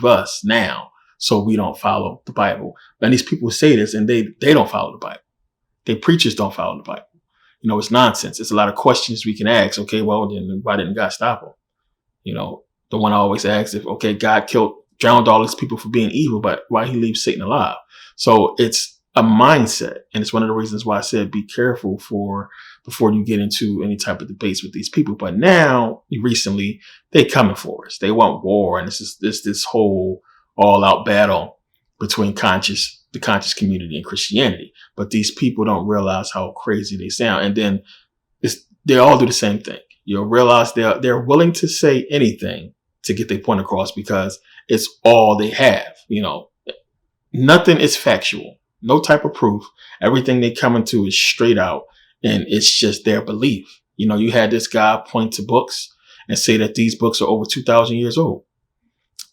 deceive us now so we don't follow the Bible. And these people say this and they don't follow the Bible. Their preachers don't follow the Bible. It's nonsense. It's a lot of questions we can ask. Okay, well, then why didn't God stop them? The one I always ask if, okay, God drowned all these people for being evil, but why he leave Satan alive? So it's a mindset. And it's one of the reasons why I said be careful before you get into any type of debates with these people. But now, recently, they coming for us. They want war. And this whole all out battle between the conscious community and Christianity. But these people don't realize how crazy they sound. And then they all do the same thing. You'll realize they're willing to say anything to get their point across because it's all they have. Nothing is factual, no type of proof. Everything they come into is straight out, and it's just their belief. You had this guy point to books and say that these books are over 2,000 years old.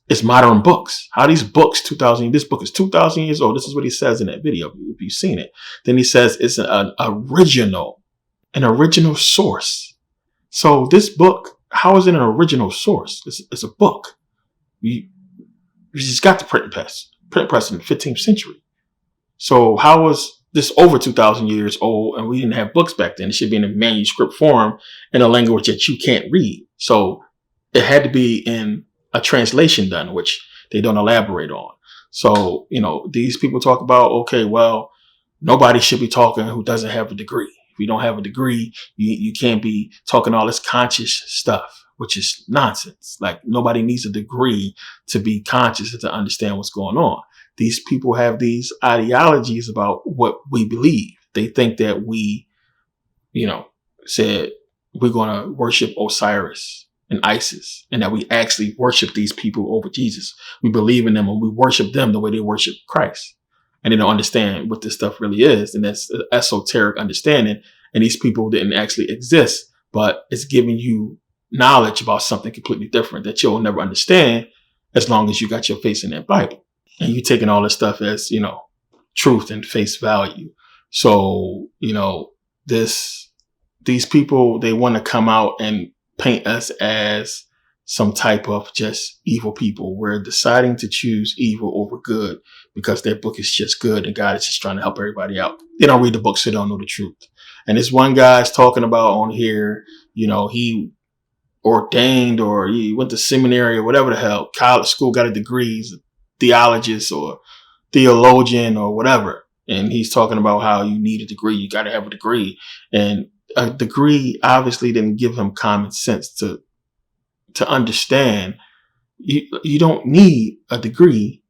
It's modern books. How these books, this book is 2,000 years old. This is what he says in that video, if you've seen it. Then he says it's an original source. So this book, how is it an original source? It's a book. You just got the print press in the 15th century. So how was this over 2,000 years old and we didn't have books back then? It should be in a manuscript form in a language that you can't read. So it had to be in a translation done, which they don't elaborate on. So, these people talk about, okay, well, nobody should be talking who doesn't have a degree. If you don't have a degree, you can't be talking all this conscious stuff, which is nonsense. Like nobody needs a degree to be conscious and to understand what's going on. These people have these ideologies about what we believe. They think that we, said we're going to worship Osiris and Isis, and that we actually worship these people over Jesus. We believe in them and we worship them the way they worship Christ. And they don't understand what this stuff really is. And that's an esoteric understanding. And these people didn't actually exist, but it's giving you knowledge about something completely different that you'll never understand as long as you got your face in that Bible. And you taking all this stuff as, truth and face value. So, these people, they want to come out and paint us as some type of just evil people. We're deciding to choose evil over good because their book is just good and God is just trying to help everybody out. They don't read the book, so they don't know the truth. And this one guy's talking about on here, he ordained or he went to seminary or whatever the hell, college school, got a degree, he's a theologist or theologian or whatever. And he's talking about how you need a degree. You got to have a degree. And a degree obviously didn't give him common sense to understand you don't need a degree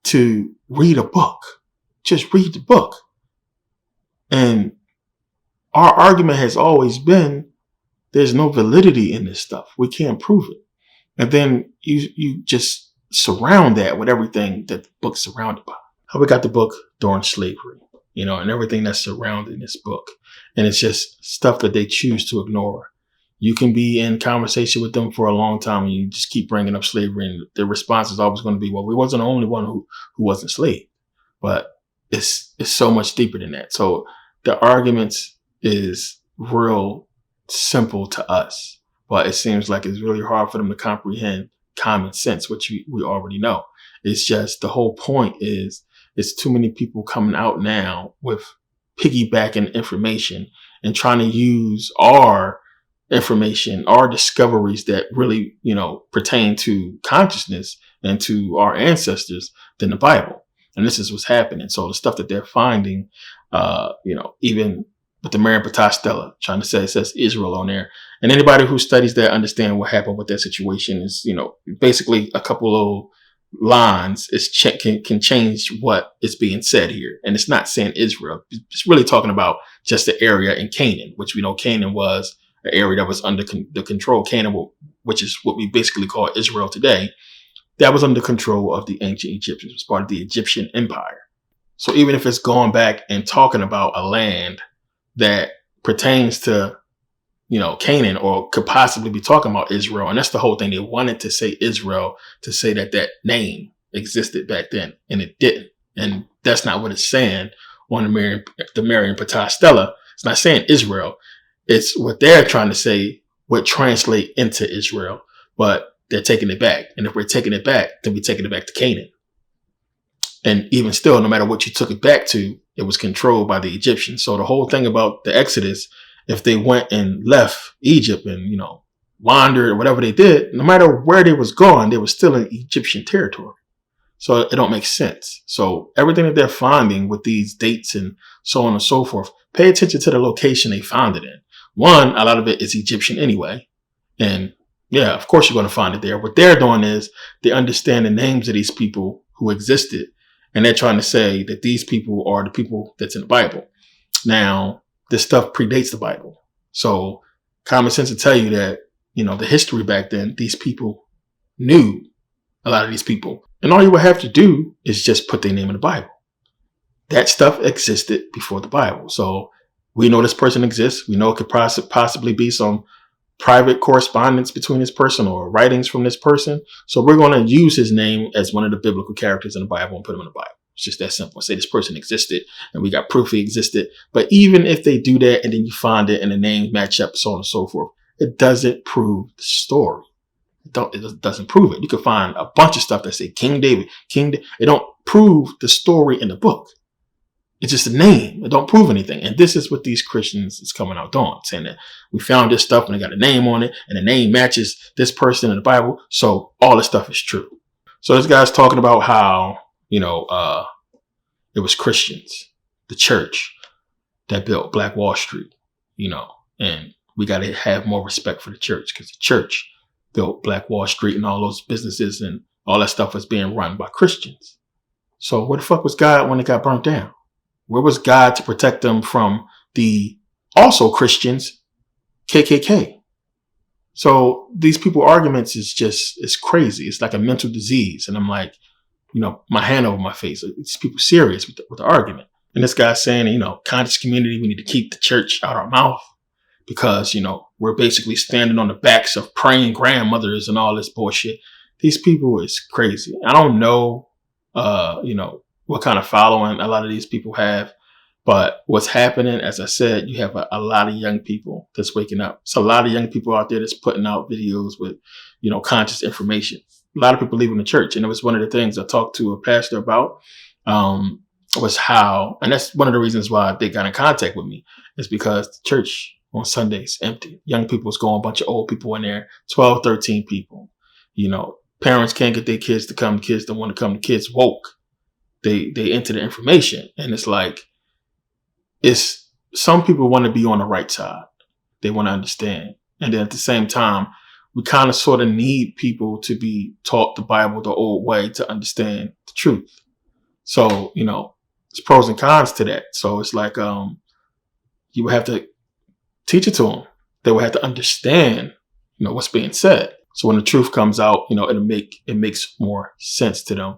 to read a book. Just read the book. And our argument has always been there's no validity in this stuff. We can't prove it. And then you just surround that with everything that the book's surrounded by. How we got the book during slavery, and everything that's surrounding this book. And it's just stuff that they choose to ignore. You can be in conversation with them for a long time and you just keep bringing up slavery and their response is always going to be, well, we wasn't the only one who wasn't enslaved. But it's so much deeper than that. So the arguments is real simple to us, but it seems like it's really hard for them to comprehend common sense, which we already know. It's just the whole point is it's too many people coming out now with piggybacking information and trying to use our information, our discoveries that really, pertain to consciousness and to our ancestors than the Bible. And this is what's happening. So the stuff that they're finding, even with the Merkabah Stela, trying to say it says Israel on there. And anybody who studies that understand what happened with that situation is, basically a couple of lines can change what is being said here. And it's not saying Israel. It's really talking about just the area in Canaan, which we know Canaan was an area that was under the control. Canaan, which is what we basically call Israel today, that was under control of the ancient Egyptians. It was part of the Egyptian empire. So even if it's going back and talking about a land that pertains to, Canaan, or could possibly be talking about Israel. And that's the whole thing. They wanted to say Israel to say that name existed back then, and it didn't. And that's not what it's saying on the Merkabah Stela. It's not saying Israel. It's what they're trying to say would translate into Israel. But they're taking it back. And if we're taking it back, then we're taking it back to Canaan. And even still, no matter what you took it back to, it was controlled by the Egyptians. So the whole thing about the Exodus, if they went and left Egypt and, wandered or whatever they did, no matter where they was going, they were still in Egyptian territory. So it don't make sense. So everything that they're finding with these dates and so on and so forth, pay attention to the location they found it in. One, a lot of it is Egyptian anyway. And yeah, of course you're going to find it there. What they're doing is they understand the names of these people who existed. And they're trying to say that these people are the people that's in the Bible. Now, this stuff predates the Bible. So common sense will tell you that, the history back then, these people knew a lot of these people. And all you would have to do is just put their name in the Bible. That stuff existed before the Bible. So we know this person exists. We know it could possibly be some private correspondence between this person or writings from this person. So we're going to use his name as one of the biblical characters in the Bible and put him in the Bible. It's just that simple. Say this person existed and we got proof he existed. But even if they do that and then you find it and the names match up, so on and so forth, it doesn't prove the story. It doesn't prove it. You can find a bunch of stuff that say King David. It don't prove the story in the book. It's just a name. It don't prove anything. And this is what these Christians is coming out doing, saying that we found this stuff and they got a name on it and the name matches this person in the Bible. So all this stuff is true. So this guy's talking about how, it was Christians, the church that built Black Wall Street, and we got to have more respect for the church because the church built Black Wall Street and all those businesses and all that stuff was being run by Christians. So where the fuck was God when it got burnt down? Where was God to protect them from the also Christians, KKK? So these people arguments is crazy. It's like a mental disease. And I'm like, my hand over my face. It's people serious with the argument. And this guy's saying, conscious community, we need to keep the church out our mouth because, we're basically standing on the backs of praying grandmothers and all this bullshit. These people is crazy. I don't know, what kind of following a lot of these people have. But what's happening, as I said, you have a lot of young people that's waking up. It's a lot of young people out there that's putting out videos with, conscious information. A lot of people leaving the church. And it was one of the things I talked to a pastor about was how, and that's one of the reasons why they got in contact with me, is because the church on Sundays empty. Young people's going, a bunch of old people in there, 12, 13 people. Parents can't get their kids to come. Kids don't want to come. The kids woke. They enter the information. And it's like, some people want to be on the right side. They want to understand. And then at the same time, we kind of sort of need people to be taught the Bible the old way to understand the truth. So, there's pros and cons to that. So it's like, you would have to teach it to them. They would have to understand, what's being said. So when the truth comes out, it makes more sense to them,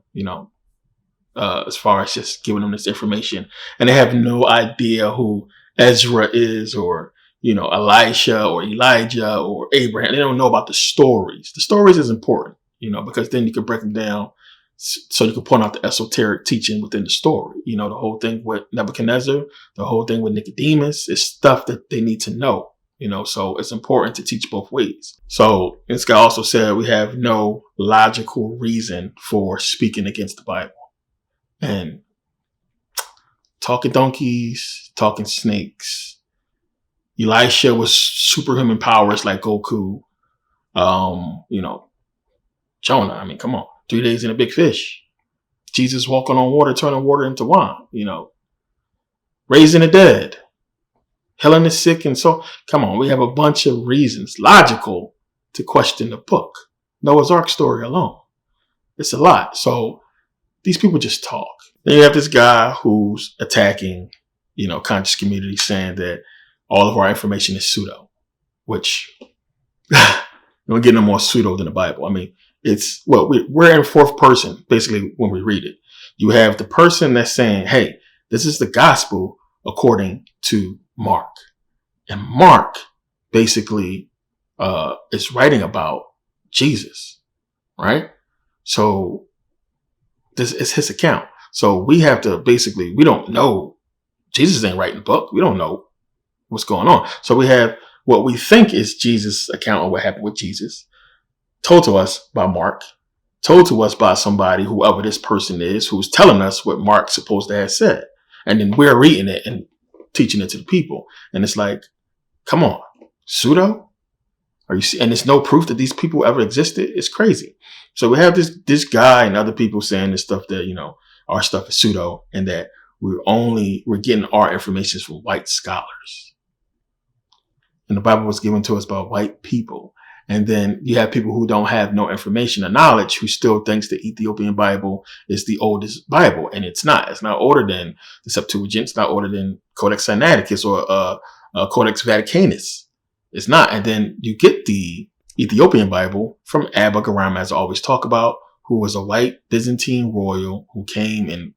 as far as just giving them this information. And they have no idea who Ezra is or, Elisha or Elijah or Abraham. They don't know about the stories. The stories is important, because then you can break them down so you can point out the esoteric teaching within the story. The whole thing with Nebuchadnezzar, the whole thing with Nicodemus is stuff that they need to know, so it's important to teach both ways. So this guy also said we have no logical reason for speaking against the Bible. And talking donkeys, talking snakes. Elisha was superhuman powers like Goku. Jonah, I mean, come on. 3 days in a big fish. Jesus walking on water, turning water into wine, raising the dead, healing the sick. And so, come on, we have a bunch of reasons, logical, to question the book. Noah's Ark story alone. It's a lot. So these people just talk. Then you have this guy who's attacking, conscious community, saying that all of our information is pseudo, which don't get no more pseudo than the Bible. I mean, we're in fourth person, basically, when we read it. You have the person that's saying, hey, this is the gospel according to Mark. And Mark basically is writing about Jesus, right? So this is his account. So we have to we don't know. Jesus ain't writing the book. We don't know what's going on. So we have what we think is Jesus' account of what happened with Jesus. told to us by Mark, told to us by somebody, whoever this person is, who's telling us what Mark's supposed to have said. And then we're reading it and teaching it to the people. And it's like, come on, pseudo? Are you? And there's no proof that these people ever existed. It's crazy. So we have this guy and other people saying this stuff that, our stuff is pseudo, and that we're getting our information from white scholars. And the Bible was given to us by white people. And then you have people who don't have no information or knowledge, who still thinks the Ethiopian Bible is the oldest Bible. And it's not. It's not older than the Septuagint. It's not older than Codex Sinaiticus or Codex Vaticanus. It's not. And then you get the Ethiopian Bible from Abba Garam, as I always talk about, who was a white Byzantine royal who came and,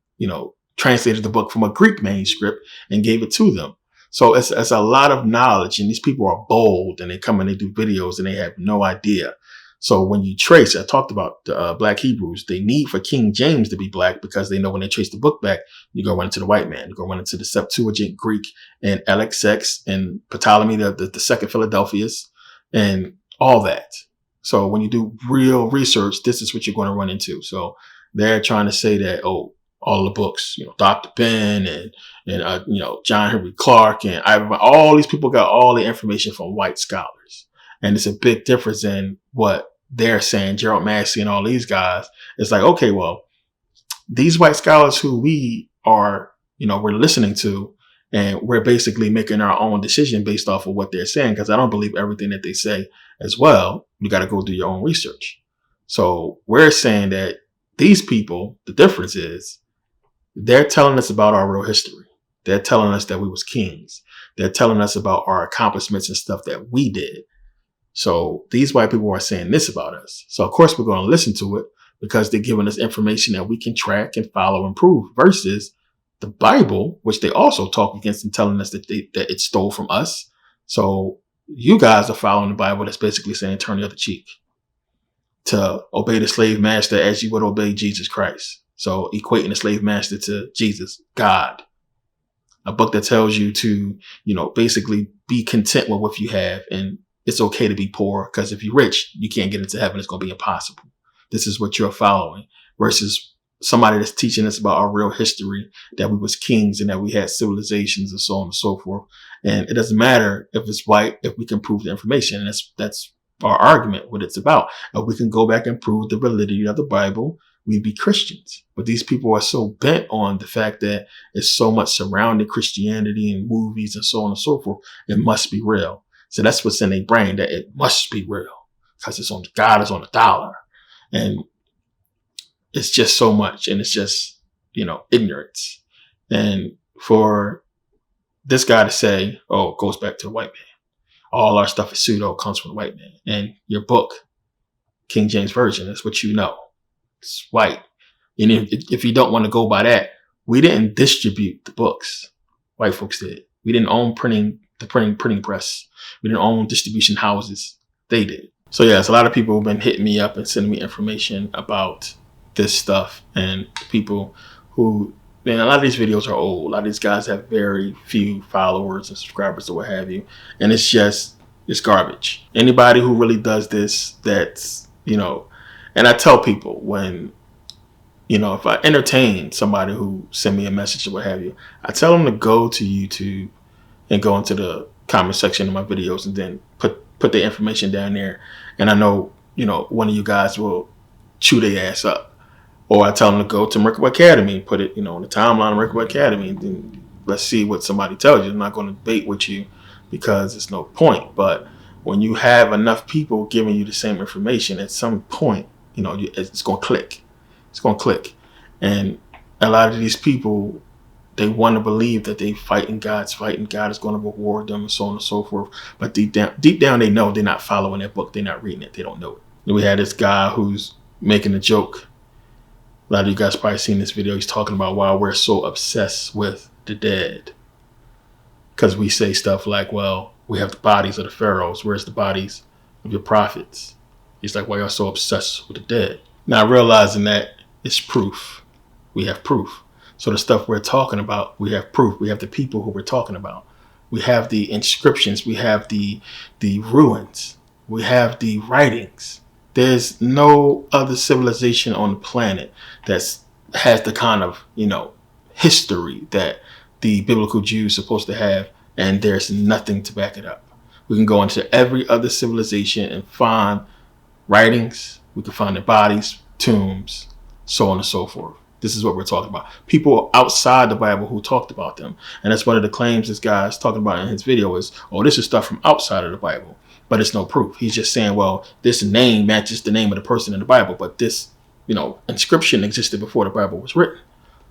translated the book from a Greek manuscript and gave it to them. So it's a lot of knowledge, and these people are bold, and they come and they do videos and they have no idea. So when you trace, I talked about the Black Hebrews, they need for King James to be black, because they know when they trace the book back, you go run into the white man, you go run into the Septuagint Greek and LXX and Ptolemy, the second Philadelphius, and all that. So when you do real research, this is what you're going to run into. So they're trying to say that, all the books, Dr. Ben and John Henry Clark and all these people got all the information from white scholars. And it's a big difference in what they're saying. Gerald Massey and all these guys. It's like, okay, well, these white scholars who we are, we're listening to, and we're basically making our own decision based off of what they're saying, because I don't believe everything that they say as well. You got to go do your own research. So we're saying that these people, the difference is, they're telling us about our real history. They're telling us that we was kings. They're telling us about our accomplishments and stuff that we did. So these white people are saying this about us. So of course we're going to listen to it, because they're giving us information that we can track and follow and prove, versus the Bible, which they also talk against and telling us that it stole from us. So you guys are following the Bible that's basically saying turn the other cheek, to obey the slave master as you would obey Jesus Christ. So equating the slave master to Jesus, God. A book that tells you to, basically be content with what you have. And it's okay to be poor, because if you're rich, you can't get into heaven. It's going to be impossible. This is what you're following, versus somebody that's teaching us about our real history, that we was kings and that we had civilizations and so on and so forth. And it doesn't matter if it's white, if we can prove the information. And that's our argument, what it's about. If we can go back and prove the validity of the Bible, we'd be Christians. But these people are so bent on the fact that it's so much surrounding Christianity and movies and so on and so forth. It must be real. So that's what's in their brain, that it must be real, because God is on a dollar. And it's just so much. And it's just, ignorance. And for this guy to say, it goes back to the white man. All our stuff is pseudo, comes from the white man. And your book, King James Version, is what you know. It's white. And if you don't want to go by that, we didn't distribute the books. White folks did. We didn't own the printing press. We didn't own distribution houses. They did. So yes, a lot of people have been hitting me up and sending me information about this stuff, and people who, man, a lot of these videos are old. A lot of these guys have very few followers and subscribers or what have you. And it's garbage. Anybody who really does this, that's, and I tell people when, if I entertain somebody who send me a message or what have you, I tell them to go to YouTube and go into the comment section of my videos and then put the information down there. And I know, one of you guys will chew their ass up. Or I tell them to go to Merkabah Academy and put it, in the timeline of Merkabah Academy. And then let's see what somebody tells you. I'm not going to debate with you, because it's no point. But when you have enough people giving you the same information, at some point, it's going to click. It's going to click. And a lot of these people, they want to believe that they fighting God's fight and God is going to reward them and so on and so forth. But deep down, they know they're not following that book. They're not reading it. They don't know it. And we had this guy who's making a joke. A lot of you guys probably seen this video. He's talking about why we're so obsessed with the dead. Because we say stuff like, well, we have the bodies of the pharaohs. Where's the bodies of your prophets? He's like, why y'all so obsessed with the dead? Now, realizing that it's proof. We have proof. So the stuff we're talking about, we have proof. We have the people who we're talking about. We have the inscriptions. We have the ruins. We have the writings. There's no other civilization on the planet that's has the kind of, history that the biblical Jews supposed to have, and there's nothing to back it up. We can go into every other civilization and find writings. We can find their bodies, tombs, so on and so forth. This is what we're talking about. People outside the Bible who talked about them. And that's one of the claims this guy is talking about in his video is, oh, this is stuff from outside of the Bible. But it's no proof. He's just saying, well, this name matches the name of the person in the Bible. But this, inscription existed before the Bible was written.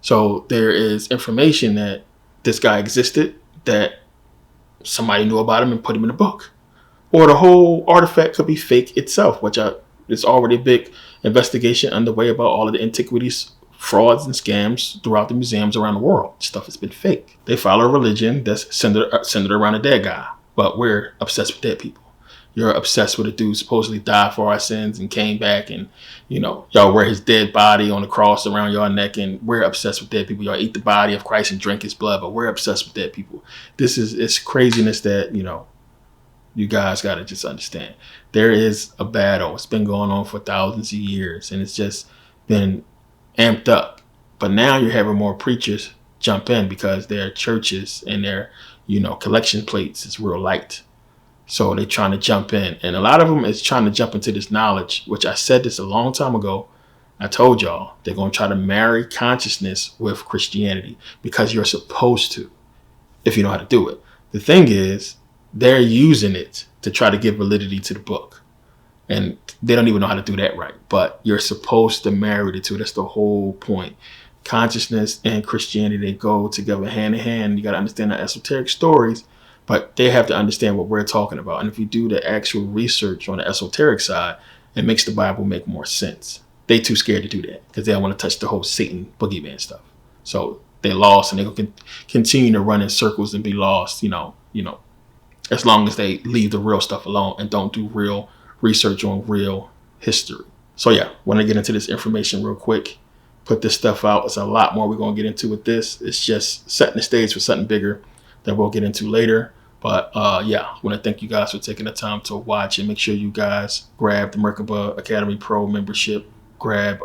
So there is information that this guy existed, that somebody knew about him and put him in a book. Or the whole artifact could be fake itself, which there's already a big investigation underway about all of the antiquities, frauds, and scams throughout the museums around the world. Stuff has been fake. They follow a religion that's centered around a dead guy, but we're obsessed with dead people. You're obsessed with a dude supposedly died for our sins and came back, and y'all wear his dead body on the cross around your neck, and we're obsessed with dead people. Y'all eat the body of Christ and drink his blood, but we're obsessed with dead people. It's craziness that you guys got to just understand. There is a battle. It's been going on for thousands of years, and it's just been amped up. But now you're having more preachers jump in because their churches and their, collection plates is real light. So they're trying to jump in. And a lot of them is trying to jump into this knowledge, which I said this a long time ago. I told y'all they're going to try to marry consciousness with Christianity because you're supposed to, if you know how to do it. The thing is, they're using it to try to give validity to the book. And they don't even know how to do that right. But you're supposed to marry the two. That's the whole point. Consciousness and Christianity, they go together hand in hand. You got to understand the esoteric stories, but they have to understand what we're talking about. And if you do the actual research on the esoteric side, it makes the Bible make more sense. They too scared to do that because they don't want to touch the whole Satan boogeyman stuff. So they lost, and they're going to continue to run in circles and be lost, as long as they leave the real stuff alone and don't do real research on real history. So yeah, want to get into this information real quick. Put this stuff out. It's a lot more we're going to get into with this. It's just setting the stage for something bigger that we'll get into later. But yeah, I want to thank you guys for taking the time to watch, and make sure you guys grab the Merkabah Academy Pro membership. Grab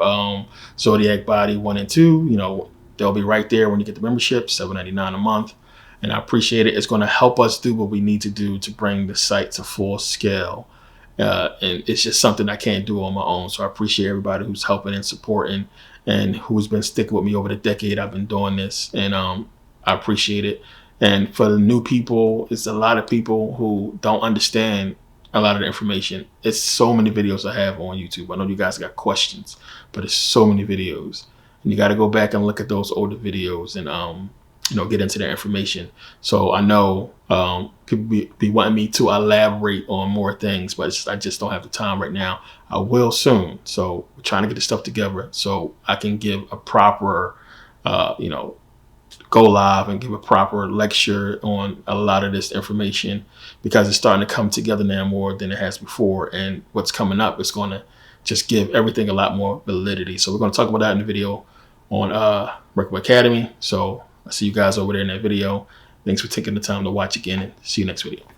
Zodiac Body 1 and 2. They'll be right there when you get the membership, $7.99 a month. And I appreciate it. It's going to help us do what we need to do to bring the site to full scale. And it's just something I can't do on my own. So I appreciate everybody who's helping and supporting and who's been sticking with me over the decade I've been doing this. And I appreciate it. And for the new people, it's a lot of people who don't understand a lot of the information. It's so many videos I have on YouTube. I know you guys got questions, but it's so many videos. And you got to go back and look at those older videos and, get into their information. So I know people be wanting me to elaborate on more things, but I just don't have the time right now. I will soon. So we're trying to get this stuff together so I can give a proper, go live and give a proper lecture on a lot of this information, because it's starting to come together now more than it has before. And what's coming up is going to just give everything a lot more validity. So we're going to talk about that in the video on Merkabah Academy. So I'll see you guys over there in that video. Thanks for taking the time to watch again, and see you next video.